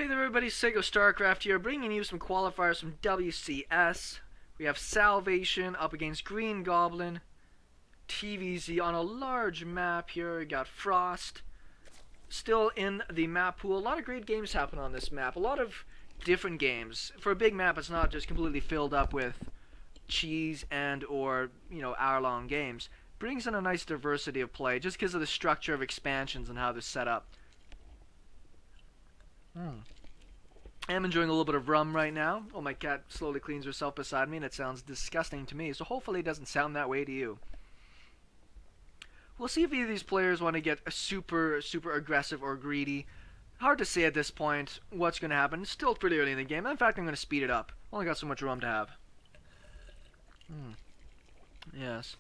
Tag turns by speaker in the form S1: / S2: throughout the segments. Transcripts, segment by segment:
S1: Hey there everybody, SeKo Starcraft here, bringing you some qualifiers from WCS. We have Salvation up against Greengoblin, TVZ on a large map here. We got Frost still in the map pool. A lot of great games happen on this map, a lot of different games. For a big map, it's not just completely filled up with cheese and or, hour-long games. Brings in a nice diversity of play just because of the structure of expansions and how they're set up. I'm enjoying a little bit of rum right now. Oh, my cat slowly cleans herself beside me, and it sounds disgusting to me, so hopefully it doesn't sound that way to you. We'll see if either of these players want to get super aggressive or greedy. Hard to say at this point what's going to happen. It's still pretty early in the game. In fact, I'm going to speed it up. Only got so much rum to have. Yes.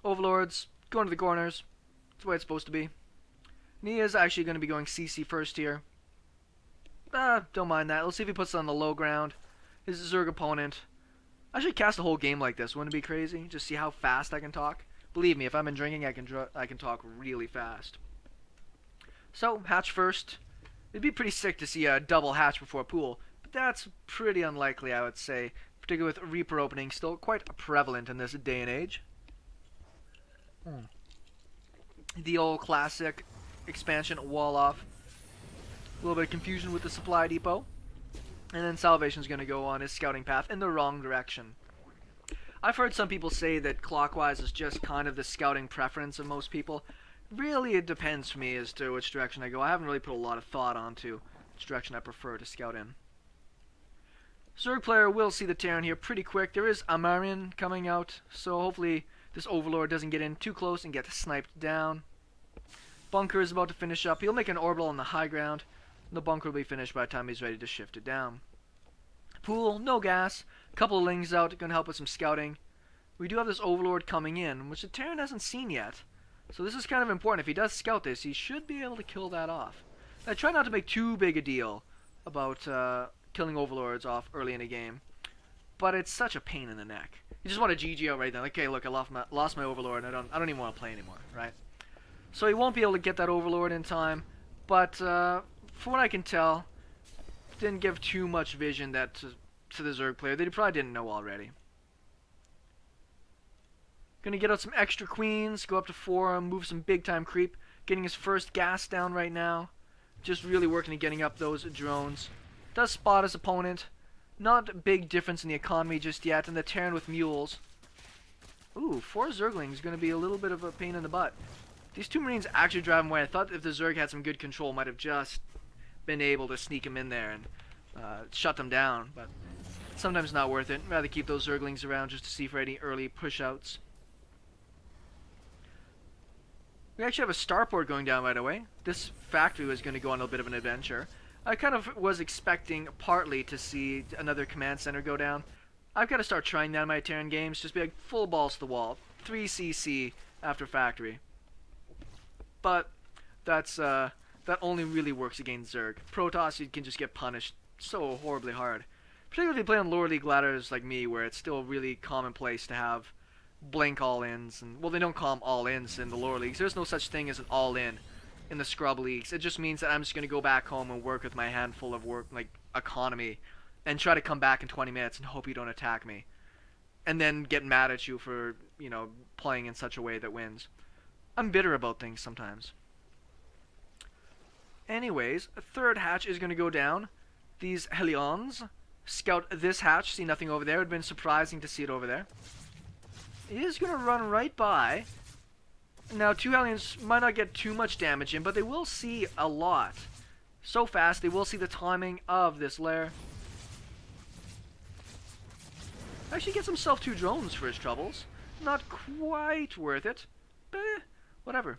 S1: Overlords, going to the corners. That's the way it's supposed to be. Nia's actually going to be going CC first here. Don't mind that. Let's see if he puts it on the low ground. His Zerg opponent. I should cast a whole game like this. Wouldn't it be crazy? Just see how fast I can talk. Believe me, if I've been drinking, I can talk really fast. So, hatch first. It'd be pretty sick to see a double hatch before pool, but that's pretty unlikely, I would say. Particularly with Reaper opening still quite prevalent in this day and age. The old classic expansion wall off. A little bit of confusion with the supply depot. And then Salvation's going to go on his scouting path in the wrong direction. I've heard some people say that clockwise is just kind of the scouting preference of most people. Really, it depends for me as to which direction I go. I haven't really put a lot of thought onto which direction I prefer to scout in. Zerg player will see the Terran here pretty quick. There is Amarian coming out, so hopefully this Overlord doesn't get in too close and get sniped down. Bunker is about to finish up. He'll make an orbital on the high ground. The bunker will be finished by the time he's ready to shift it down. Pool, no gas. Couple of lings out, going to help with some scouting. We do have this Overlord coming in, which the Terran hasn't seen yet. So this is kind of important. If he does scout this, he should be able to kill that off. I try not to make too big a deal about killing Overlords off early in a game, but it's such a pain in the neck. You just want to GG out right then. Like, okay, look, I lost my Overlord, and I don't even want to play anymore, right? So he won't be able to get that Overlord in time, but from what I can tell, didn't give too much vision that to the Zerg player. They probably didn't know already. Gonna get out some extra queens, go up to 4, move some big time creep. Getting his first gas down right now. Just really working at getting up those drones. Does spot his opponent. Not a big difference in the economy just yet. And the Terran with mules. Ooh, 4 Zerglings gonna be a little bit of a pain in the butt. These 2 Marines actually drive him away. I thought if the Zerg had some good control, might have just been able to sneak him in there and shut them down, but sometimes not worth it. Rather keep those Zerglings around just to see for any early push-outs. We actually have a starport going down right away. This factory was going to go on a bit of an adventure. I kind of was expecting partly to see another command center go down. I've got to start trying that in my Terran games. Just be like full balls to the wall. 3 CC after factory. But that's that only really works against Zerg. Protoss, you can just get punished so horribly hard. Particularly if you play on lower league ladders like me, where it's still really commonplace to have blank all-ins. And, well, they don't call them all-ins in the lower leagues. There's no such thing as an all-in in the scrub leagues. It just means that I'm just going to go back home and work with my handful of work, like economy, and try to come back in 20 minutes and hope you don't attack me. And then get mad at you for, playing in such a way that wins. I'm bitter about things sometimes. Anyways, a 3rd hatch is going to go down. These Hellions scout this hatch, see nothing over there. It would have been surprising to see it over there. It is going to run right by. Now, 2 Hellions might not get too much damage in, but they will see a lot. So fast, they will see the timing of this lair. Actually gets himself 2 drones for his troubles. Not quite worth it, but whatever.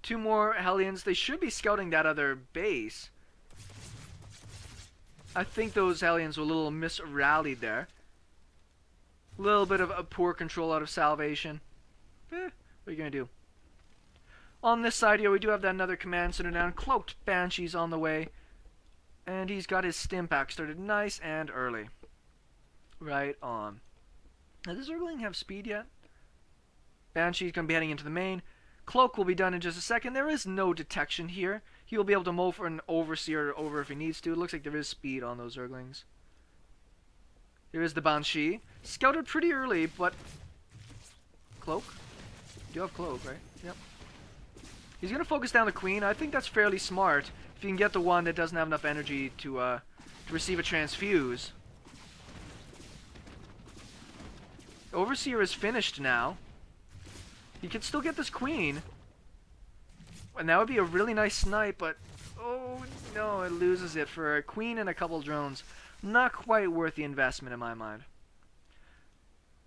S1: 2 more Hellions. They should be scouting that other base. I think those Hellions were a little misrallied there. A little bit of a poor control out of Salvation. What are you going to do? On this side here, we do have that another command center down. Cloaked Banshees on the way. And he's got his stim pack started nice and early. Right on. Now, does Zergling have speed yet? Banshee's going to be heading into the main. Cloak will be done in just a second. There is no detection here. He'll be able to mow for an Overseer over if he needs to. It looks like there is speed on those Zerglings. Here is the Banshee. Scouted pretty early, but... Cloak? You have Cloak, right? Yep. He's going to focus down the Queen. I think that's fairly smart. If you can get the one that doesn't have enough energy to receive a Transfuse. Overseer is finished now. You can still get this Queen. And that would be a really nice snipe, but... Oh, no, it loses it for a Queen and a couple drones. Not quite worth the investment in my mind.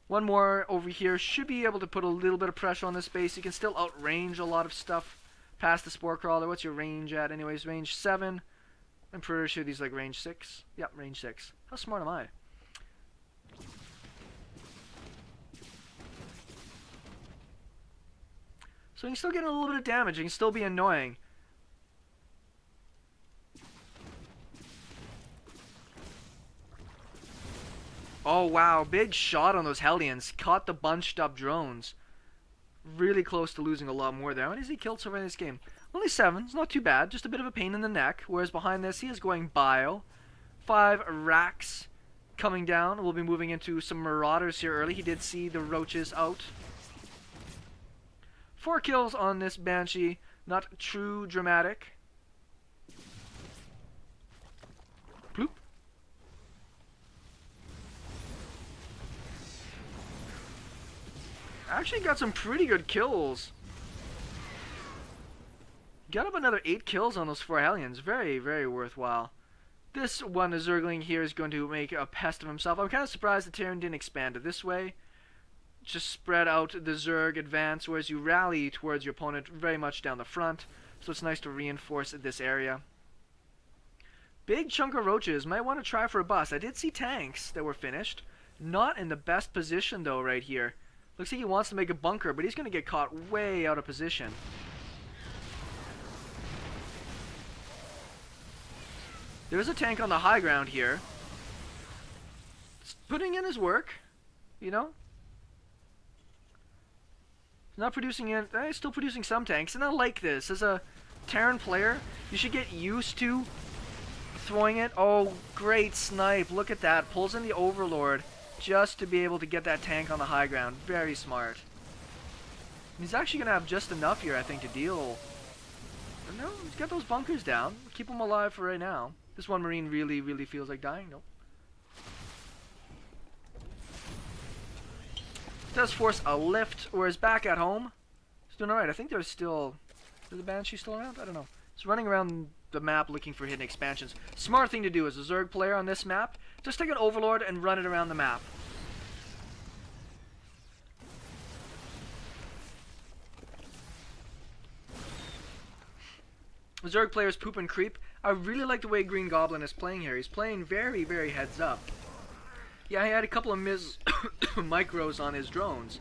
S1: One more over here should be able to put a little bit of pressure on this base. You can still outrange a lot of stuff past the Spore Crawler. What's your range at anyways? Range 7. I'm pretty sure these like range 6. Yep, range 6. How smart am I? So you can still get a little bit of damage. You can still be annoying. Oh wow, big shot on those Hellions. Caught the bunched up drones. Really close to losing a lot more there. How many has he killed so far in this game? Only 7. It's not too bad. Just a bit of a pain in the neck. Whereas behind this, he is going Bile. 5 racks coming down. We'll be moving into some Marauders here early. He did see the Roaches out. 4 kills on this Banshee. Not true dramatic. Bloop. Actually got some pretty good kills. Got up another 8 kills on those 4 Hellions. Very, very worthwhile. This one, the Zergling here, is going to make a pest of himself. I'm kind of surprised the Terran didn't expand it this way. Just spread out the Zerg advance, whereas you rally towards your opponent very much down the front. So it's nice to reinforce this area. Big chunk of Roaches. Might want to try for a bust. I did see tanks that were finished. Not in the best position, though, right here. Looks like he wants to make a bunker, but he's going to get caught way out of position. There's a tank on the high ground here. It's putting in his work, you know? Not producing it. He's still producing some tanks, and I like this. As a Terran player, you should get used to throwing it. Oh, great snipe. Look at that. Pulls in the Overlord just to be able to get that tank on the high ground. Very smart. He's actually going to have just enough here, I think, to deal. No, he's got those bunkers down. Keep him alive for right now. This one Marine really, really feels like dying. Nope. Does force a lift, whereas back at home, he's doing alright. I think there's still... Is the Banshee still around? I don't know. He's running around the map looking for hidden expansions. Smart thing to do as a Zerg player on this map, just take an Overlord and run it around the map. Zerg players poop and creep. I really like the way Greengoblin is playing here. He's playing very, very heads up. Yeah, he had a couple of micros on his drones.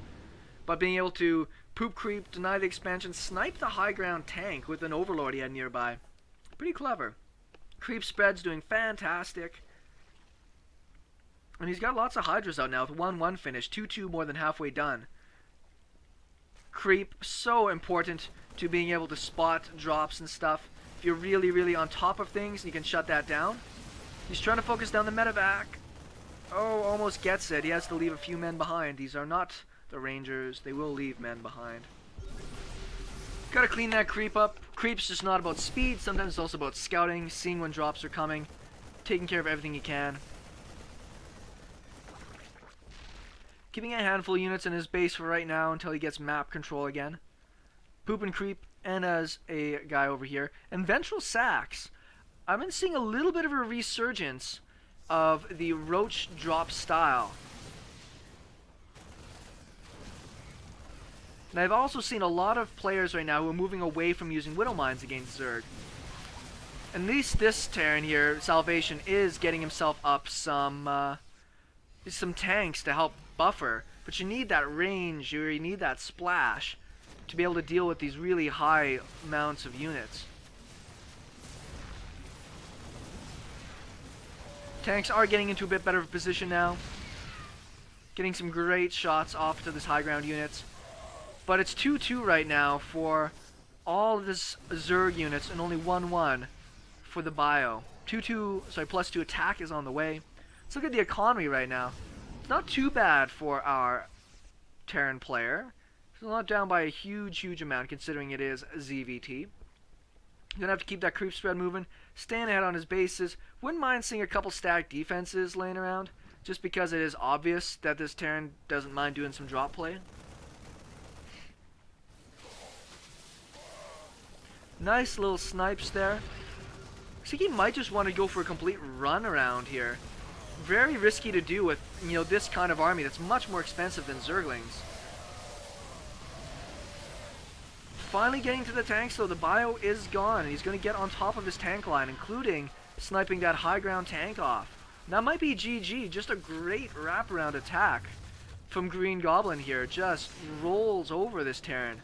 S1: But being able to poop creep, deny the expansion, snipe the high ground tank with an Overlord he had nearby. Pretty clever. Creep spread's doing fantastic. And he's got lots of Hydras out now with 1-1 finish. 2-2 more than halfway done. Creep, so important to being able to spot drops and stuff. If you're really, really on top of things, you can shut that down. He's trying to focus down the medevac. Oh, almost gets it. He has to leave a few men behind. These are not the Rangers. They will leave men behind. Gotta clean that creep up. Creep's just not about speed. Sometimes it's also about scouting, seeing when drops are coming, taking care of everything you can. Keeping a handful of units in his base for right now until he gets map control again. Poop and creep, and as a guy over here. And Ventral Sacs. I've been seeing a little bit of a resurgence of the Roach drop style. And I've also seen a lot of players right now who are moving away from using Widow Mines against Zerg. At least this Terran here, Salvation, is getting himself up some tanks to help buffer. But you need that range, or you need that splash to be able to deal with these really high amounts of units. Tanks are getting into a bit better of a position now. Getting some great shots off to this high ground units. But it's 2-2 right now for all of this Zerg units and only 1-1 for the bio. +2 attack is on the way. Let's look at the economy right now. It's not too bad for our Terran player. It's not down by a huge amount considering it is ZVT. Gonna have to keep that creep spread moving, staying ahead on his bases. Wouldn't mind seeing a couple stacked defenses laying around, just because it is obvious that this Terran doesn't mind doing some drop play. Nice little snipes there. Looks like he might just want to go for a complete run around here. Very risky to do with, you know, this kind of army that's much more expensive than Zerglings. Finally getting to the tanks though, the bio is gone, and he's going to get on top of his tank line, including sniping that high ground tank off. That might be GG, just a great wraparound attack from Greengoblin here, just rolls over this Terran.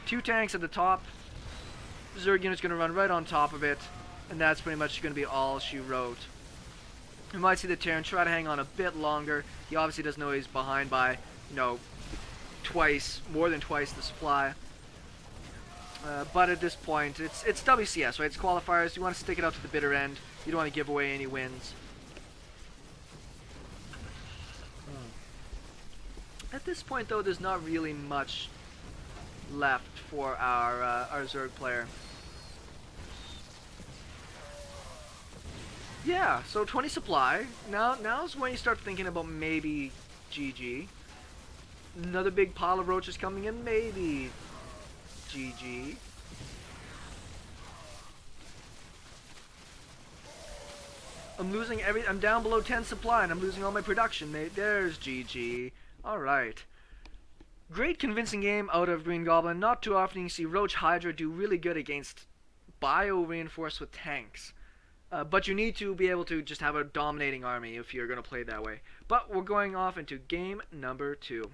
S1: 2 tanks at the top, Zerg unit's going to run right on top of it, and that's pretty much going to be all she wrote. We might see the Terran try to hang on a bit longer. He obviously doesn't know he's behind by, you know, more than twice the supply. But at this point, it's WCS, right? It's qualifiers. You want to stick it out to the bitter end. You don't want to give away any wins. At this point, though, there's not really much left for our Zerg player. Yeah, so 20 supply. Now's when you start thinking about maybe GG. Another big pile of roaches coming in, maybe GG. I'm down below 10 supply and I'm losing all my production, mate. There's GG. Alright. Great convincing game out of Greengoblin. Not too often you see Roach Hydra do really good against bio reinforced with tanks. But you need to be able to just have a dominating army if you're going to play that way. But we're going off into game number 2.